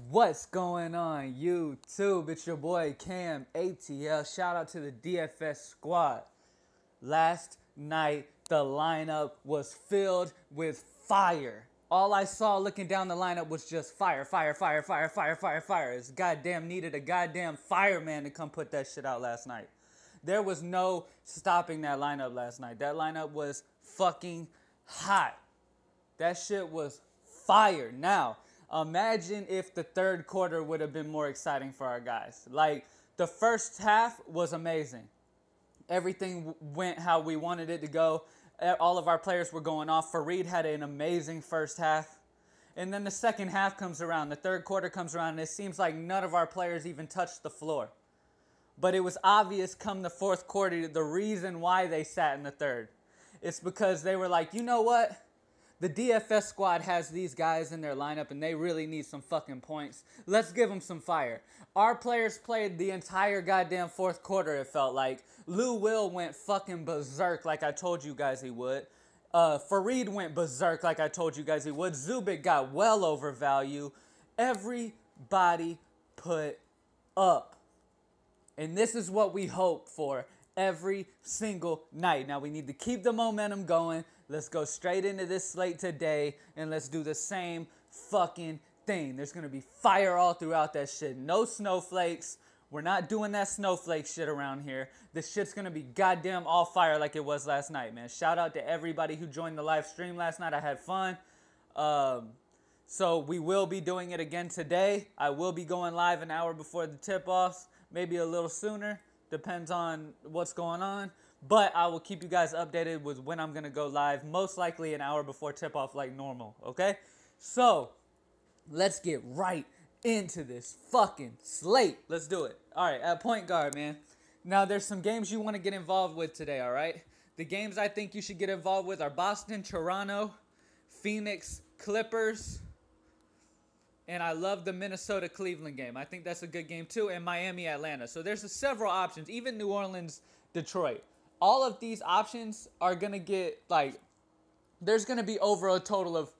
What's going on YouTube? It's your boy Cam ATL. Shout out to the DFS squad. Last night the lineup was filled with fire. All I saw looking down the lineup was just fire, fire, fire, fire, fire, fire, fire. It's goddamn needed a goddamn fireman to come put that shit out last night. There was no stopping that lineup last night. That lineup was fucking hot. That shit was fire. Now, imagine if the third quarter would have been more exciting for our guys. Like, the first half was amazing. Everything went how we wanted it to go. All of our players were going off. Fareed had an amazing first half. And then the second half comes around. The third quarter comes around, and it seems like none of our players even touched the floor. But it was obvious come the fourth quarter the reason why they sat in the third. It's because they were like, you know what? The DFS squad has these guys in their lineup and they really need some fucking points. Let's give them some fire. Our players played the entire goddamn fourth quarter, it felt like. Lou Will went fucking berserk like I told you guys he would. Fareed went berserk like I told you guys he would. Zubik got well over value. Everybody put up. And this is what we hope for every single night. Now we need to keep the momentum going. Let's go straight into this slate today and let's do the same fucking thing. There's going to be fire all throughout that shit. No snowflakes. We're not doing that snowflake shit around here. This shit's going to be goddamn all fire like it was last night, man. Shout out to everybody who joined the live stream last night. I had fun. So we will be doing it again today. I will be going live an hour before the tip-offs. Maybe a little sooner. Depends on what's going on. But I will keep you guys updated with when I'm going to go live. Most likely an hour before tip-off like normal. Okay? So, let's get right into this fucking slate. Let's do it. Alright, at point guard, man. Now, there's some games you want to get involved with today, alright? The games I think you should get involved with are Boston, Toronto, Phoenix, Clippers, and I love the Minnesota-Cleveland game. I think that's a good game too. And Miami-Atlanta. So there's several options. Even New Orleans-Detroit. All of these options are going to get, like, there's going to be over a total of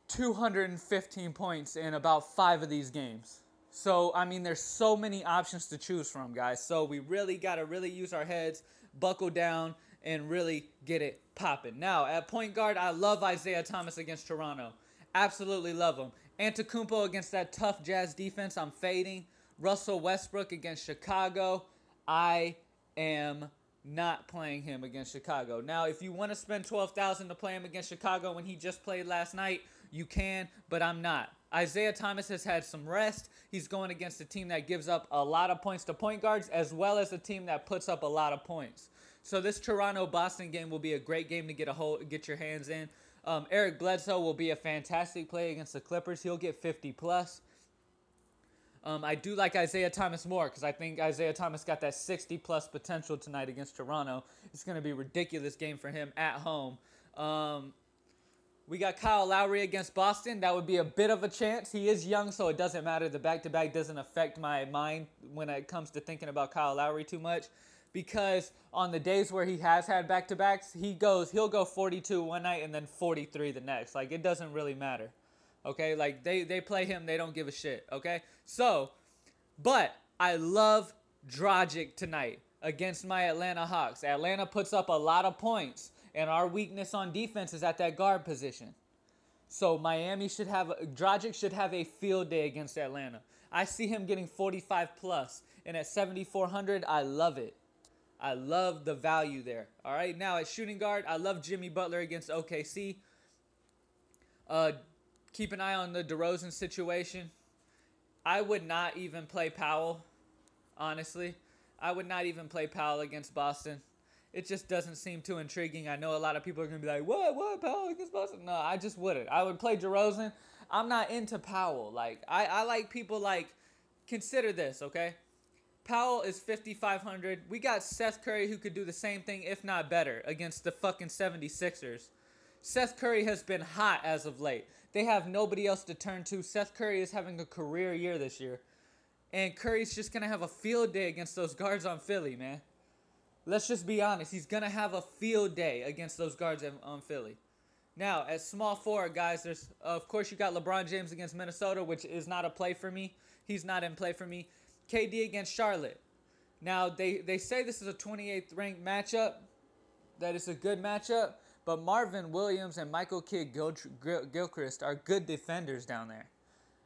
215 points in about 5 of these games. So, I mean, there's so many options to choose from, guys. So we really got to really use our heads, buckle down, and really get it popping. Now, at point guard, I love Isaiah Thomas against Toronto. Absolutely love him. Antetokounmpo against that tough Jazz defense, I'm fading. Russell Westbrook against Chicago, I am not playing him against Chicago. Now, if you want to spend $12,000 to play him against Chicago when he just played last night, you can, but I'm not. Isaiah Thomas has had some rest. He's going against a team that gives up a lot of points to point guards, as well as a team that puts up a lot of points. So this Toronto-Boston game will be a great game to get your hands in. Eric Bledsoe will be a fantastic play against the Clippers. He'll get 50 plus. I do like Isaiah Thomas more because I think Isaiah Thomas got that 60 plus potential tonight against Toronto. It's going to be a ridiculous game for him at home. We got Kyle Lowry against Boston. That would be a bit of a chance. He is young, so it doesn't matter. The back-to-back doesn't affect my mind when it comes to thinking about Kyle Lowry too much. Because on the days where he has had back-to-backs, he'll go 42 one night and then 43 the next. Like, it doesn't really matter. Okay? Like, they play him. They don't give a shit. Okay? So, but I love Dragic tonight against my Atlanta Hawks. Atlanta puts up a lot of points, and our weakness on defense is at that guard position. So, Dragic should have a field day against Atlanta. I see him getting 45 plus, and at 7,400, I love it. I love the value there. All right, now at shooting guard, I love Jimmy Butler against OKC. Keep an eye on the DeRozan situation. I would not even play Powell, honestly. I would not even play Powell against Boston. It just doesn't seem too intriguing. I know a lot of people are going to be like, what, Powell against Boston? No, I just wouldn't. I would play DeRozan. I'm not into Powell. Like, I like people like, consider this, okay? Powell is 5,500. We got Seth Curry who could do the same thing, if not better, against the fucking 76ers. Seth Curry has been hot as of late. They have nobody else to turn to. Seth Curry is having a career year this year. And Curry's just going to have a field day against those guards on Philly, man. Let's just be honest. He's going to have a field day against those guards on Philly. Now, at small forward, guys, there's, of course, you got LeBron James against Minnesota, which is not a play for me. He's not in play for me. KD against Charlotte. Now, they say this is a 28th ranked matchup, that it's a good matchup, but Marvin Williams and Michael Kidd-Gilchrist are good defenders down there.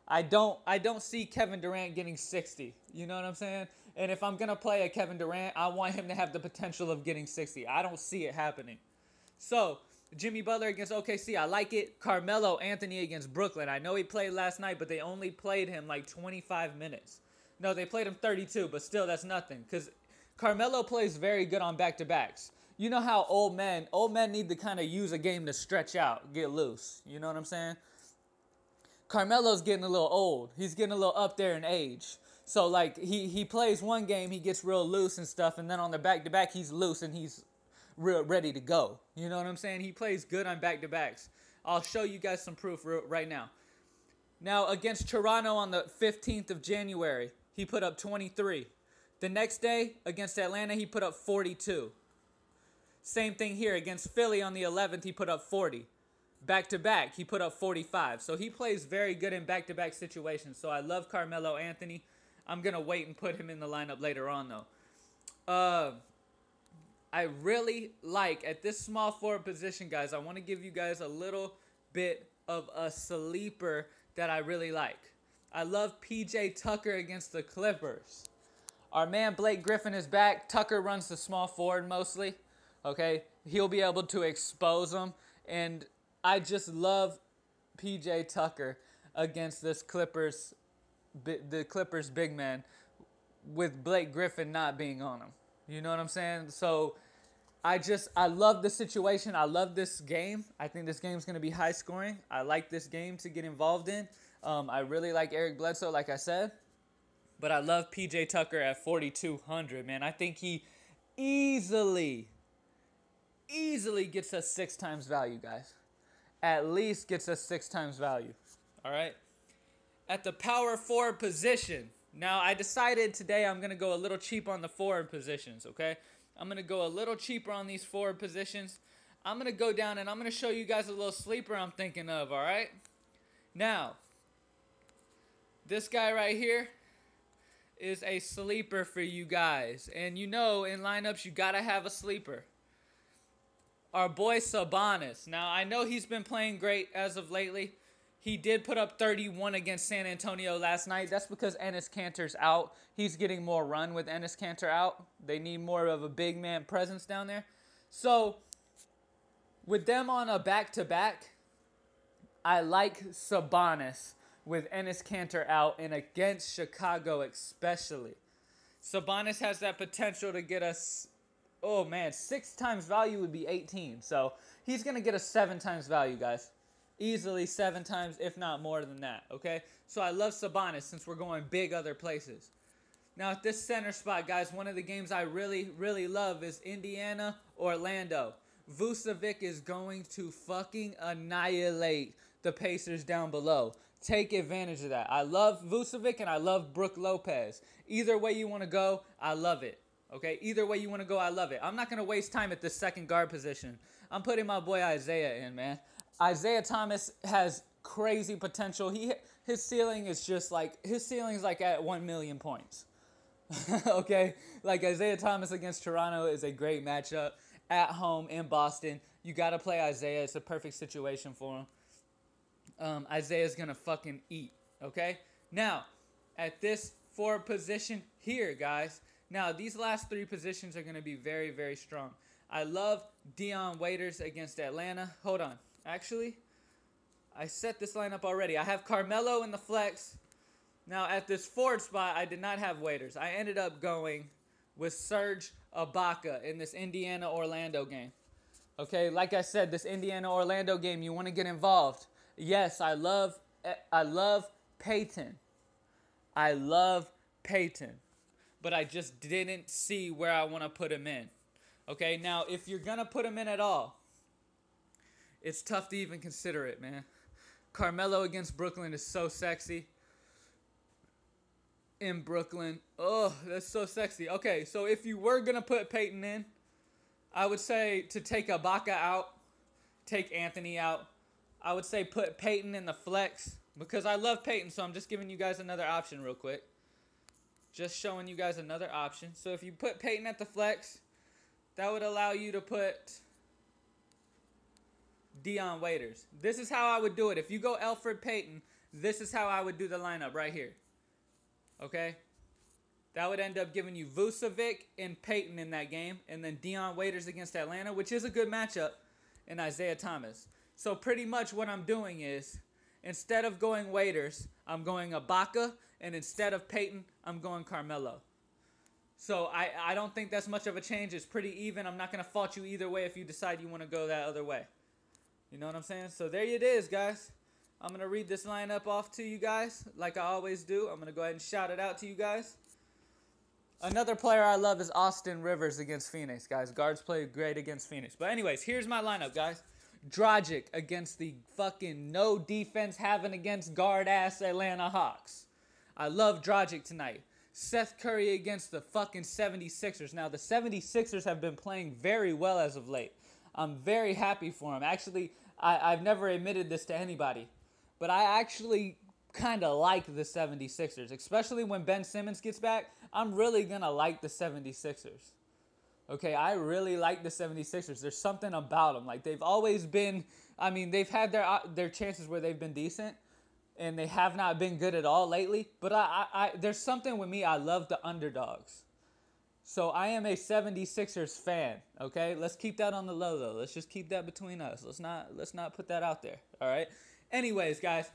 I don't see Kevin Durant getting 60. You know what I'm saying? And if I'm going to play a Kevin Durant, I want him to have the potential of getting 60. I don't see it happening. So, Jimmy Butler against OKC, I like it. Carmelo Anthony against Brooklyn. I know he played last night, but they only played him like 25 minutes. No, they played him 32, but still, that's nothing. Because Carmelo plays very good on back-to-backs. You know how old men need to kind of use a game to stretch out, get loose. You know what I'm saying? Carmelo's getting a little old. He's getting a little up there in age. So, like, he plays one game, he gets real loose and stuff, and then on the back-to-back, he's loose and he's real ready to go. You know what I'm saying? He plays good on back-to-backs. I'll show you guys some proof right now. Now, against Toronto on the 15th of January, he put up 23. The next day, against Atlanta, he put up 42. Same thing here. Against Philly on the 11th, he put up 40. Back-to-back, he put up 45. So he plays very good in back-to-back situations. So I love Carmelo Anthony. I'm going to wait and put him in the lineup later on, though. I really like, at this small forward position, guys, I want to give you guys a little bit of a sleeper that I really like. I love P.J. Tucker against the Clippers. Our man Blake Griffin is back. Tucker runs the small forward mostly. Okay, he'll be able to expose them. And I just love P.J. Tucker against this the Clippers big man with Blake Griffin not being on him. You know what I'm saying? So I love the situation. I love this game. I think this game's going to be high scoring. I like this game to get involved in. I really like Eric Bledsoe, like I said. But I love P.J. Tucker at 4,200, man. I think he easily gets us 6 times value, guys. At least gets us 6 times value. All right? At the power forward position. Now, I decided today I'm going to go a little cheap on the forward positions, okay? I'm going to go a little cheaper on these forward positions. I'm going to go down and I'm going to show you guys a little sleeper I'm thinking of, all right? Now, this guy right here is a sleeper for you guys. And you know, in lineups, you got to have a sleeper. Our boy Sabonis. Now, I know he's been playing great as of lately. He did put up 31 against San Antonio last night. That's because Enes Kanter's out. He's getting more run with Enes Kanter out. They need more of a big man presence down there. So, with them on a back-to-back, I like Sabonis with Enes Kanter out and against Chicago especially. Sabonis has that potential to get us, oh man, 6 times value would be 18. So, he's going to get us 7 times value, guys. Easily 7 times, if not more than that, okay? So I love Sabonis since we're going big other places. Now at this center spot, guys, one of the games I really, really love is Indiana-Orlando. Vucevic is going to fucking annihilate the Pacers down below. Take advantage of that. I love Vucevic and I love Brook Lopez. Either way you want to go, I love it. Okay? Either way you want to go, I love it. I'm not going to waste time at the second guard position. I'm putting my boy Isaiah in, man. Isaiah Thomas has crazy potential. His ceiling is just like, his ceiling is like at 1 million points. Okay? Like Isaiah Thomas against Toronto is a great matchup. At home in Boston. You got to play Isaiah. It's a perfect situation for him. Isaiah's going to fucking eat. Okay? Now, at this forward position here, guys. Now, these last 3 positions are going to be very, very strong. I love Dion Waiters against Atlanta. Hold on. Actually, I set this lineup already. I have Carmelo in the flex. Now, at this forward spot, I did not have Waiters. I ended up going with Serge Ibaka in this Indiana-Orlando game. Okay, like I said, this Indiana-Orlando game, you want to get involved. Yes, I love Peyton. I love Peyton. But I just didn't see where I want to put him in. Okay, now, if you're going to put him in at all, it's tough to even consider it, man. Carmelo against Brooklyn is so sexy. In Brooklyn. Oh, that's so sexy. Okay, so if you were going to put Peyton in, I would say to take Ibaka out, take Anthony out. I would say put Peyton in the flex because I love Peyton, so I'm just giving you guys another option real quick. Just showing you guys another option. So if you put Peyton at the flex, that would allow you to put Dion Waiters. This is how I would do it. If you go Elfrid Payton, this is how I would do the lineup right here. Okay? That would end up giving you Vucevic and Payton in that game. And then Dion Waiters against Atlanta, which is a good matchup, and Isaiah Thomas. So pretty much what I'm doing is, instead of going Waiters, I'm going Ibaka. And instead of Payton, I'm going Carmelo. So I don't think that's much of a change. It's pretty even. I'm not going to fault you either way if you decide you want to go that other way. You know what I'm saying? So there it is, guys. I'm going to read this lineup off to you guys like I always do. I'm going to go ahead and shout it out to you guys. Another player I love is Austin Rivers against Phoenix, guys. Guards play great against Phoenix. But anyways, here's my lineup, guys. Dragic against the fucking no defense having against guard-ass Atlanta Hawks. I love Dragic tonight. Seth Curry against the fucking 76ers. Now, the 76ers have been playing very well as of late. I'm very happy for them. Actually, I've never admitted this to anybody, but I actually kind of like the 76ers, especially when Ben Simmons gets back. I'm really going to like the 76ers. Okay, I really like the 76ers. There's something about them. Like, they've always been, I mean, they've had their chances where they've been decent, and they have not been good at all lately. But there's something with me. I love the underdogs. So I am a 76ers fan, okay? Let's keep that on the low, though. Let's just keep that between us. Let's not put that out there, all right? Anyways, guys,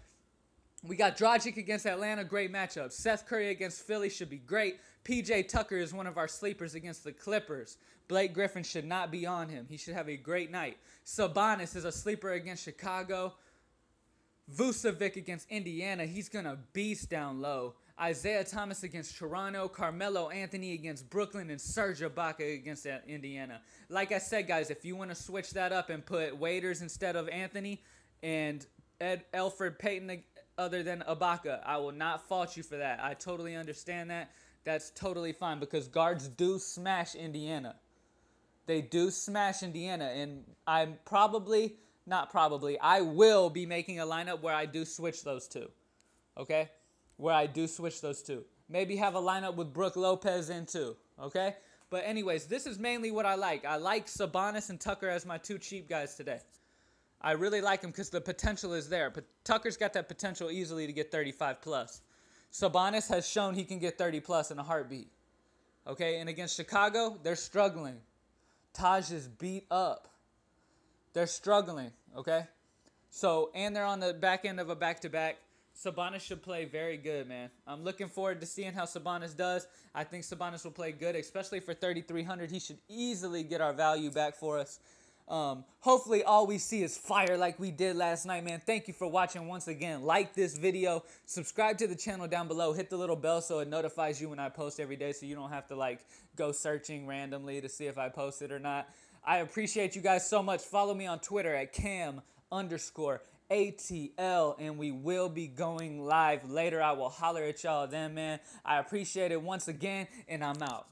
we got Dragic against Atlanta, great matchup. Seth Curry against Philly should be great. PJ Tucker is one of our sleepers against the Clippers. Blake Griffin should not be on him. He should have a great night. Sabonis is a sleeper against Chicago. Vucevic against Indiana. He's going to beast down low. Isaiah Thomas against Toronto. Carmelo Anthony against Brooklyn. And Serge Ibaka against Indiana. Like I said, guys, if you want to switch that up and put Waiters instead of Anthony and Elfrid Payton other than Ibaka, I will not fault you for that. I totally understand that. That's totally fine because guards do smash Indiana. They do smash Indiana. And I'm probably... Not probably. I will be making a lineup where I do switch those two. Okay? Where I do switch those two. Maybe have a lineup with Brook Lopez in too. Okay? But anyways, this is mainly what I like. I like Sabonis and Tucker as my two cheap guys today. I really like them because the potential is there. But Tucker's got that potential easily to get 35 plus. Sabonis has shown he can get 30 plus in a heartbeat. Okay? And against Chicago, they're struggling. Taj is beat up. They're struggling, okay? So, and they're on the back end of a back-to-back. Sabonis should play very good, man. I'm looking forward to seeing how Sabonis does. I think Sabonis will play good, especially for 3,300. He should easily get our value back for us. Hopefully, all we see is fire like we did last night, man. Thank you for watching once again. Like this video. Subscribe to the channel down below. Hit the little bell so it notifies you when I post every day so you don't have to, like, go searching randomly to see if I post it or not. I appreciate you guys so much. Follow me on Twitter at cam_ATL, and we will be going live later. I will holler at y'all then, man. I appreciate it once again, and I'm out.